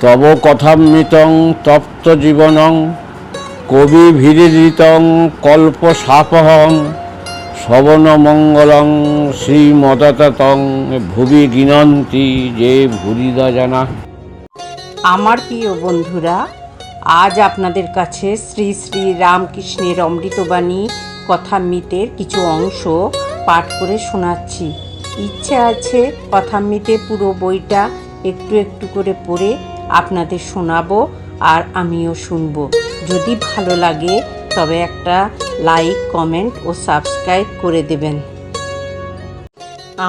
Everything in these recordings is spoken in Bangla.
তব কথামৃতং তপ্ত জীবনং কবিভিরিদিতং কল্পসাপহং শ্রবণমঙ্গলং শ্রীমদততং ভুবি গিনন্তি যে ভুরিদা জানা। আমার প্রিয় বন্ধুরা, আজ আপনাদের কাছে শ্রী শ্রী রামকৃষ্ণের অমৃতবাণী কথামৃতের কিছু অংশ পাঠ করে শোনাচ্ছি। ইচ্ছে আছে কথামৃতের পুরো বইটা একটু একটু করে পড়ে আপনাদের শোনাবো আর আমিও শুনবো। যদি ভালো লাগে তবে একটা লাইক, কমেন্ট ও সাবস্ক্রাইব করে দেবেন।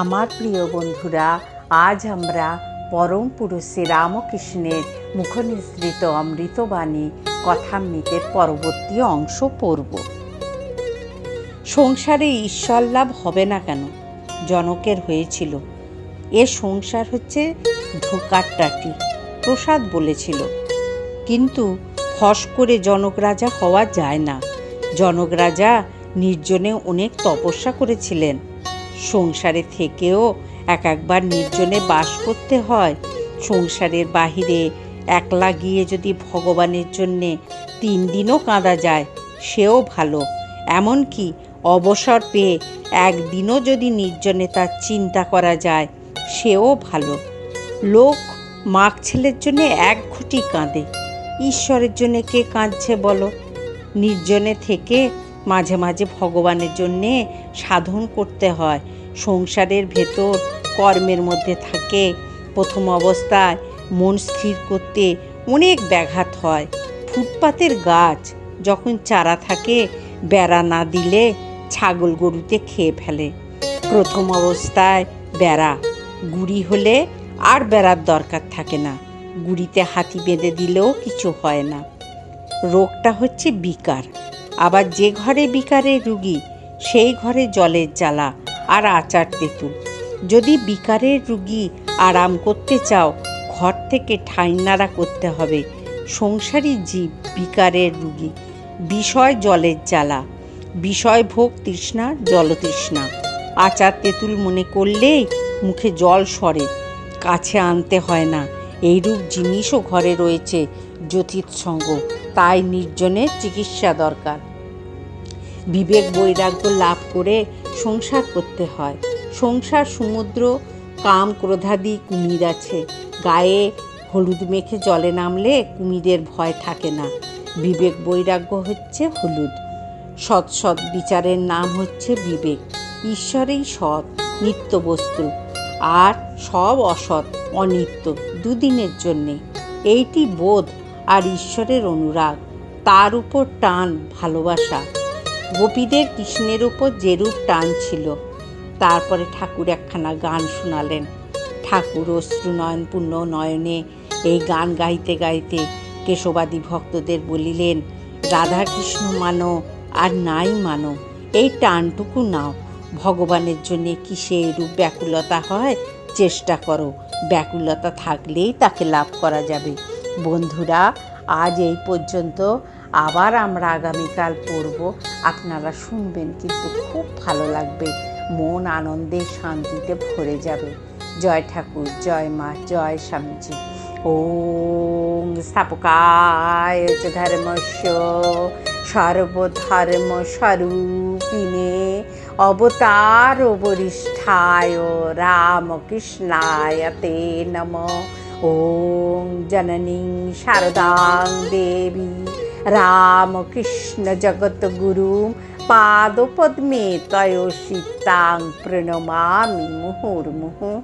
আমার প্রিয় বন্ধুরা, আজ আমরা পরম পুরুষ রামকৃষ্ণের মুখনিসৃত অমৃতবাণী কথামৃতের পরবর্তী অংশ পড়ব। সংসারে ঈশ্বর লাভ হবে না কেন? জনকের হয়েছিল। এ সংসার হচ্ছে ধোকার টাটি, প্রসাদ বলেছিল। কিন্তু ফস করে জনক রাজা হওয়া যায় না। জনক রাজা নির্জনে অনেক তপস্যা করেছিলেন। সংসারে থেকেও একবার নির্জনে বাস করতে হয়। সংসারের বাহিরে একলা গিয়ে যদি ভগবানের জন্যে 3 দিনও কাঁদা যায় সেও ভালো। এমনকি অবসর পেয়ে একদিনও যদি নির্জনে তার চিন্তা করা যায় সেও ভালো। লোক মাগ ছেলের জন্য 1 ঘটি কাঁদে, ঈশ্বরের জন্যে কে কাঁদছে বলো? নির্জনে থেকে মাঝে মাঝে ভগবানের জন্যে সাধন করতে হয়। সংসারের ভেতর কর্মের মধ্যে থাকে। প্রথম অবস্থায় মন স্থির করতে অনেক ব্যাঘাত হয়। ফুটপাতের গাছ যখন চারা থাকে, বেড়া না দিলে ছাগল গরুতে খেয়ে ফেলে। প্রথম অবস্থায় বেড়া, গুড়ি হলে আর বেড়ার দরকার থাকে না। গুড়িতে হাতি বেঁধে দিলেও কিছু হয় না। রোগটা হচ্ছে বিকার। আবার যে ঘরে বিকারের রুগী সেই ঘরে জলের জ্বালা আর আচার তেঁতুল। যদি বিকারের রুগী আরাম করতে চাও, ঘর থেকে ঠাঁই নাড়া করতে হবে। সংসারী জীব বিকারের রুগী। বিষয় জলের জ্বালা, বিষয় ভোগ তৃষ্ণা, জলতৃষ্ণা। আচার তেঁতুল মনে করলেই মুখে জল সরে, কাছে আনতে হয় না। এইরূপ জিনিসও ঘরে রয়েছে, জ্যোতিষসঙ্গ। তাই নির্জনের চিকিৎসা দরকার। বিবেক বৈরাগ্য লাভ করে সংসার করতে হয়। সংসার সমুদ্র, কাম ক্রোধাদি কুমির আছে। গায়ে হলুদ মেখে জলে নামলে কুমিরের ভয় থাকে না। বিবেক বৈরাগ্য হচ্ছে হলুদ। সৎ সৎ বিচারের নাম হচ্ছে বিবেক। ঈশ্বরেই সৎ, নিত্য বস্তু, আর সব অসৎ, অনিত্য, দুদিনের জন্যে। এইটি বোধ আর ঈশ্বরের অনুরাগ, তার উপর টান, ভালোবাসা। গোপীদের কৃষ্ণের উপর যেরূপ টান ছিল। তারপরে ঠাকুর একখানা গান শোনালেন। ঠাকুর অশ্রুনয়ন পূর্ণ নয়নে এই গান গাইতে গাইতে কেশবাদী ভক্তদের বলিলেন, রাধাকৃষ্ণ মানো আর নাই মানো, এই টানটুকু নাও। ভগবানের জন্যে কিসে এরূপ ব্যাকুলতা হয়, চেষ্টা করো। ব্যাকুলতা থাকলেই তাকে লাভ করা যাবে। বন্ধুরা, আজ এই পর্যন্ত। আবার আমরা আগামীকাল পড়ব। আপনারা শুনবেন, কিন্তু খুব ভালো লাগবে। মন আনন্দে শান্তিতে ভরে যাবে। জয় ঠাকুর, জয় মা, জয় স্বামীজি। ওম স্থাপকায় চ ধর্মস্য সর্বধর্ম স্বরূপিণে অবতার বরিষ্ঠায় রামকৃষ্ণায় তে নমঃ। ওম জননীং শারদাং দেবী রামকৃষ্ণ জগদ্গুরুম পাদপদ্মে তয়োষিতাং প্রণমামি মুহুর্মুহুঃ।